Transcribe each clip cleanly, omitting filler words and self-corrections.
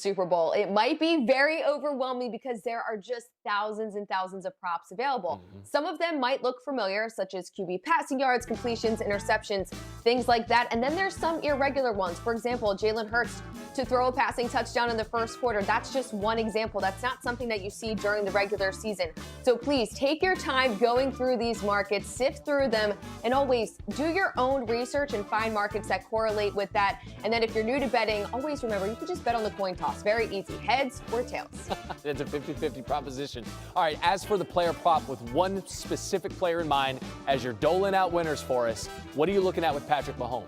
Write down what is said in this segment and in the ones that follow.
Super Bowl. It might be very overwhelming because there are just thousands and thousands of props available. Some of them might look familiar, such as QB passing yards, completions, interceptions, things like that. And then there's some irregular ones. For example, Jalen Hurts to throw a passing touchdown in the first quarter. That's just one example. That's not something that you see during the regular season. So please take your time going through these markets, sift through them, and always do your own research and find markets that correlate with that. And then if you're new to betting, always remember, you can just bet on the coin toss. Very easy. Heads or tails. It's a 50-50 proposition. All right, as for the player prop with one specific player in mind as your Dolan out winners for us, what are you looking at with Patrick Mahomes?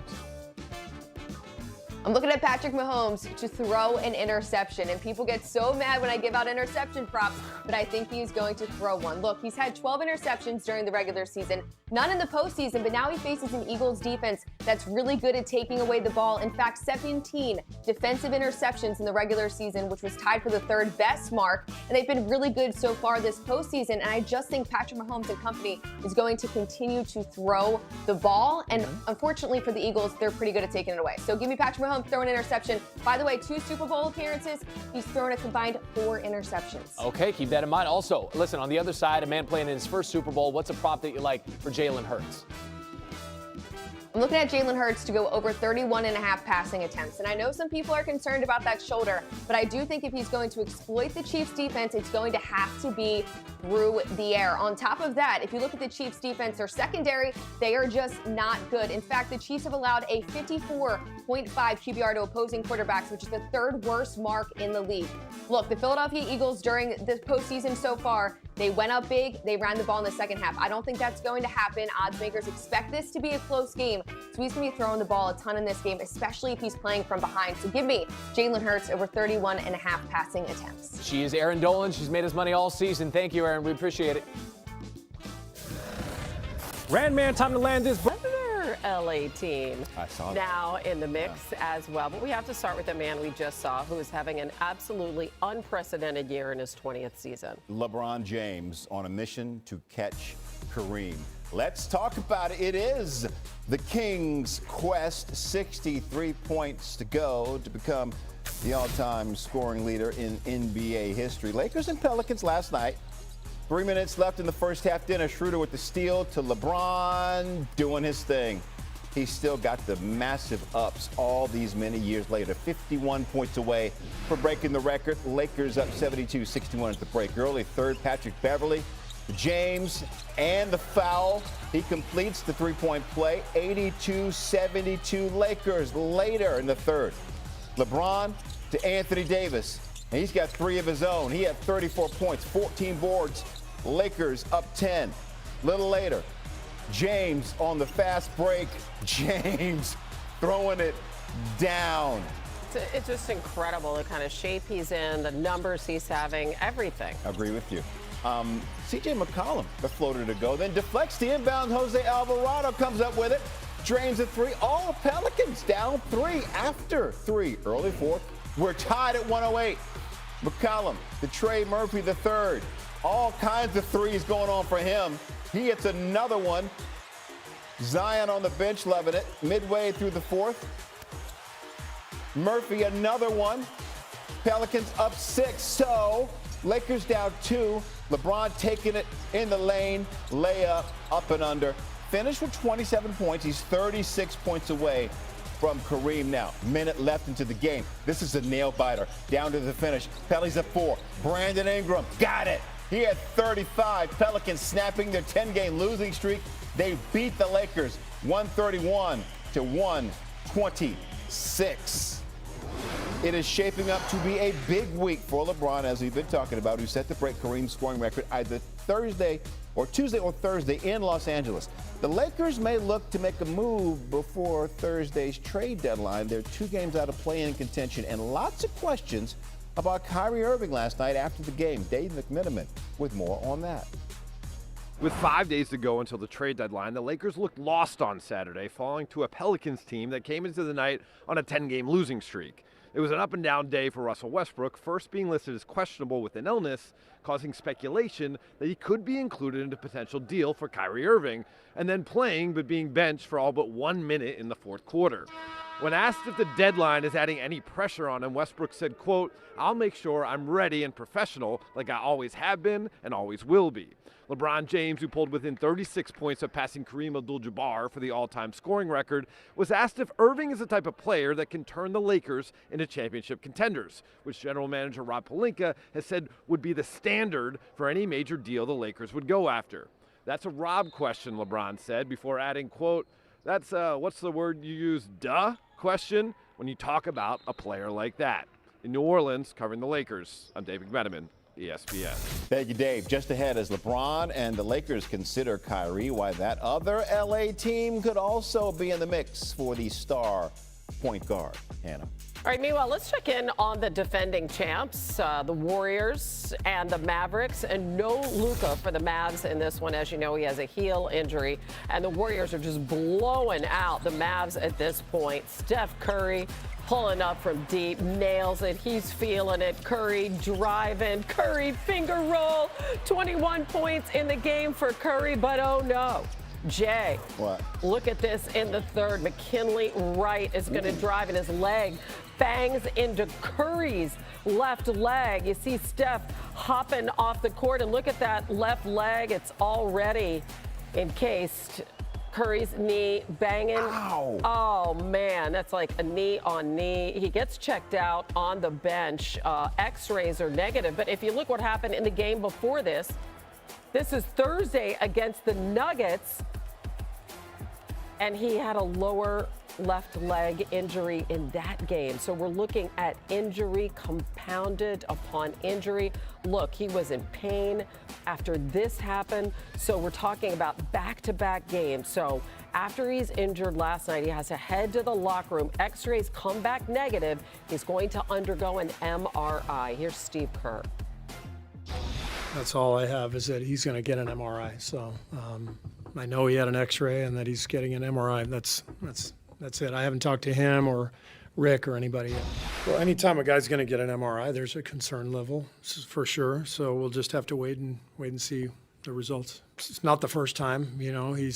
I'm looking at Patrick Mahomes to throw an interception, and people get so mad when I give out interception props, but I think he's going to throw one. Look, he's had 12 interceptions during the regular season, none in the postseason, but now he faces an Eagles defense that's really good at taking away the ball. In fact, 17 defensive interceptions in the regular season, which was tied for the third best mark, and they've been really good so far this postseason, and I just think Patrick Mahomes and company is going to continue to throw the ball, and unfortunately for the Eagles, they're pretty good at taking it away. So give me Patrick Mahomes throwing an interception. By the way, 2 Super Bowl appearances, he's thrown a combined 4 interceptions. Okay, keep that in mind. Also, listen, on the other side, a man playing in his first Super Bowl, what's a prop that you like for Jalen Hurts? I'm looking at Jalen Hurts to go over 31.5 passing attempts. And I know some people are concerned about that shoulder, but I do think if he's going to exploit the Chiefs defense, it's going to have to be through the air. On top of that, if you look at the Chiefs defense, their secondary, they are just not good. In fact, the Chiefs have allowed a 54.5 QBR to opposing quarterbacks, which is the 3rd worst mark in the league. Look, the Philadelphia Eagles during the postseason so far, they went up big, they ran the ball in the second half. I don't think that's going to happen. Odds makers expect this to be a close game. So he's going to be throwing the ball a ton in this game, especially if he's playing from behind. So give me Jalen Hurts over 31.5 passing attempts. She is Erin Dolan. She's made us money all season. Thank you, Erin. We appreciate it. Randman, time to land this. Another LA team I saw that. now in the mix as well. But we have to start with the man we just saw, who is having an absolutely unprecedented year in his 20th season. LeBron James on a mission to catch Kareem. Let's talk about it. It is the Kings' quest. 63 points to go to become the all-time scoring leader in NBA history. Lakers and Pelicans last night. 3 minutes left in the first half. Dennis Schroeder with the steal to LeBron doing his thing. He's still got the massive ups all these many years later. 51 points away for breaking the record. Lakers up 72-61 at the break. Early third, Patrick Beverley. James and the foul. He completes the three-point play. 82-72 Lakers later in the third. LeBron to Anthony Davis. And he's got 3 of his own. He had 34 points, 14 boards. Lakers up 10. Little later, James on the fast break. James throwing it down. It's just incredible the kind of shape he's in, the numbers he's having, everything. I agree with you. C.J. McCollum, the floater to go. Then deflects the inbound. Jose Alvarado comes up with it. Drains a 3. All Pelicans down 3 after 3. Early fourth. We're tied at 108. McCollum, the Trey Murphy the third. All kinds of threes going on for him. He gets another one. Zion on the bench, loving it. Midway through the fourth. Murphy, another one. Pelicans up 6. So Lakers down 2. LeBron taking it in the lane. Layup, up and under. Finished with 27 points. He's 36 points away from Kareem now. Minute left into the game. This is a nail biter. Down to the finish. Pelly's at 4. Brandon Ingram got it. He had 35. Pelicans snapping their 10-game losing streak. They beat the Lakers 131-126. It is shaping up to be a big week for LeBron, as we've been talking about, who's set to break Kareem's scoring record either Tuesday or Thursday in Los Angeles. The Lakers may look to make a move before Thursday's trade deadline. They're 2 games out of play-in contention, and lots of questions about Kyrie Irving last night after the game. Dave McMenamin with more on that. With 5 days to go until the trade deadline, the Lakers looked lost on Saturday, falling to a Pelicans team that came into the night on a 10-game losing streak. It was an up-and-down day for Russell Westbrook, first being listed as questionable with an illness, causing speculation that he could be included in a potential deal for Kyrie Irving, and then playing but being benched for all but 1 minute in the fourth quarter. When asked if the deadline is adding any pressure on him, Westbrook said, quote, "I'll make sure I'm ready and professional like I always have been and always will be." LeBron James, who pulled within 36 points of passing Kareem Abdul-Jabbar for the all-time scoring record, was asked if Irving is the type of player that can turn the Lakers into championship contenders, which general manager Rob Pelinka has said would be the standard for any major deal the Lakers would go after. "That's a Rob question," LeBron said, before adding, quote, "That's, what's the word you use, duh question when you talk about a player like that." In New Orleans, covering the Lakers, I'm David McMenamin, ESPN. Thank you, Dave. Just ahead, as LeBron and the Lakers consider Kyrie, why that other LA team could also be in the mix for the star point guard. Hannah. All right, meanwhile, let's check in on the defending champs, the Warriors and the Mavericks, and no Luka for the Mavs in this one. As you know, he has a heel injury, and the Warriors are just blowing out the Mavs at this point. Steph Curry pulling up from deep, nails it. He's feeling it. Curry driving. Curry finger roll. 21 points in the game for Curry, but oh no. Jay, What? Look at this in the third. McKinley Wright is going to drive, and his leg bangs into Curry's left leg. You see Steph hopping off the court, and look at that left leg. It's already encased. Curry's knee banging. Ow. Oh, man, that's like a knee on knee. He gets checked out on the bench. X-rays are negative, but if you look what happened in the game before this, this is Thursday against the Nuggets, and he had a lower left leg injury in that game. So we're looking at injury compounded upon injury. Look, he was in pain after this happened. So we're talking about back-to-back games. So after he's injured last night, he has to head to the locker room. X-rays come back negative. He's going to undergo an MRI. Here's Steve Kerr. That's all I have is that he's going to get an MRI. So I know he had an X-ray and that he's getting an MRI. That's it. I haven't talked to him or Rick or anybody yet. Well, anytime a guy's going to get an MRI, there's a concern level for sure. So we'll just have to wait and see the results. It's not the first time. You know, he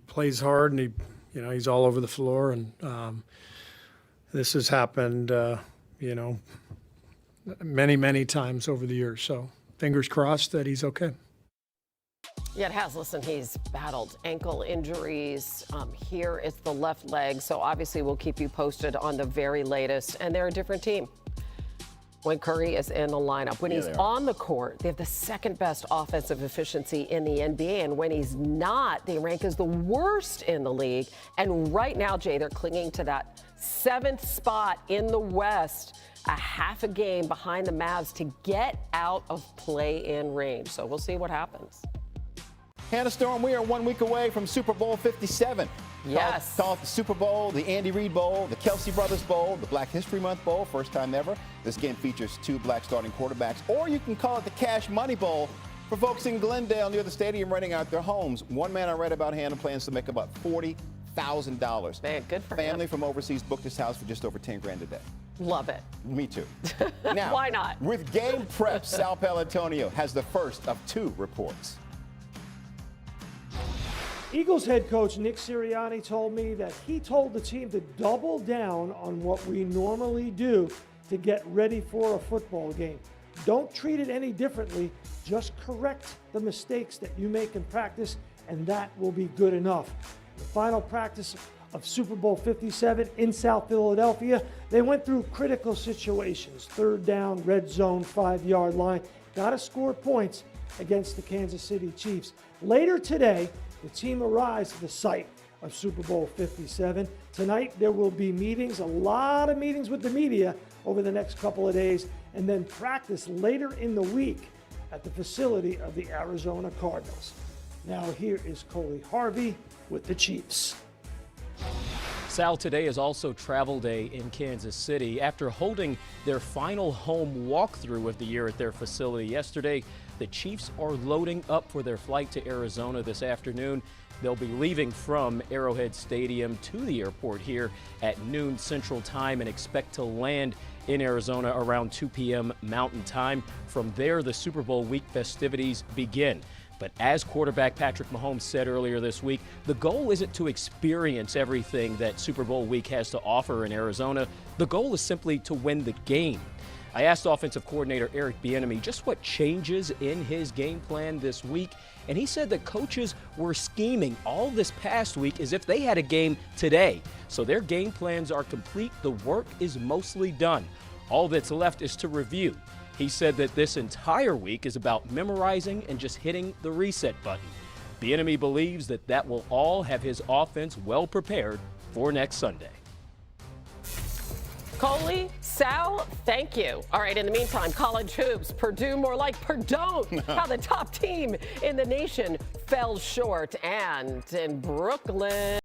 plays hard and he's all over the floor, and this has happened many times over the years. So fingers crossed that he's okay. Yeah, it has. Listen, he's battled ankle injuries. Here it's the left leg. So obviously we'll keep you posted on the very latest. And they're a different team when Curry is in the lineup. When he's on the court, they have the second best offensive efficiency in the NBA. And when he's not, they rank as the worst in the league. And right now, Jay, they're clinging to that 7th spot in the West, a half a game behind the Mavs to get out of play-in range. So we'll see what happens. Hannah Storm, we are 1 week away from Super Bowl 57. Yes. Call it the Super Bowl, the Andy Reid Bowl, the Kelsey Brothers Bowl, the Black History Month Bowl, first time ever. This game features 2 black starting quarterbacks, or you can call it the Cash Money Bowl for folks in Glendale near the stadium renting out their homes. One man I read about Hannah plans to make about $40,000. Man, good for Family him. from overseas booked his house for just over 10 grand a day. Love it. Me too. Now, Why not? With game prep, Sal Paolantonio has the first of 2 reports. Eagles head coach Nick Sirianni told me that he told the team to double down on what we normally do to get ready for a football game. Don't treat it any differently, just correct the mistakes that you make in practice, and that will be good enough. The final practice of Super Bowl 57 in South Philadelphia, they went through critical situations, 3rd down, red zone, 5-yard line, got to score points against the Kansas City Chiefs. Later today, the team arrives at the site of Super Bowl 57. Tonight, there will be meetings, a lot of meetings with the media over the next couple of days, and then practice later in the week at the facility of the Arizona Cardinals. Now here is Coley Harvey with the Chiefs. Sal, today is also travel day in Kansas City. After holding their final home walkthrough of the year at their facility yesterday, the Chiefs are loading up for their flight to Arizona this afternoon. They'll be leaving from Arrowhead Stadium to the airport here at noon Central Time and expect to land in Arizona around 2 p.m. Mountain Time. From there, the Super Bowl week festivities begin. But as quarterback Patrick Mahomes said earlier this week, the goal isn't to experience everything that Super Bowl week has to offer in Arizona. The goal is simply to win the game. I asked offensive coordinator Eric Bieniemy just what changes in his game plan this week, and he said that coaches were scheming all this past week as if they had a game today. So their game plans are complete. The work is mostly done. All that's left is to review. He said that this entire week is about memorizing and just hitting the reset button. Bieniemy believes that that will all have his offense well prepared for next Sunday. Coley, Sal, thank you. All right, in the meantime, college hoops. Purdue more like Perdone. How the top team in the nation fell short. And in Brooklyn.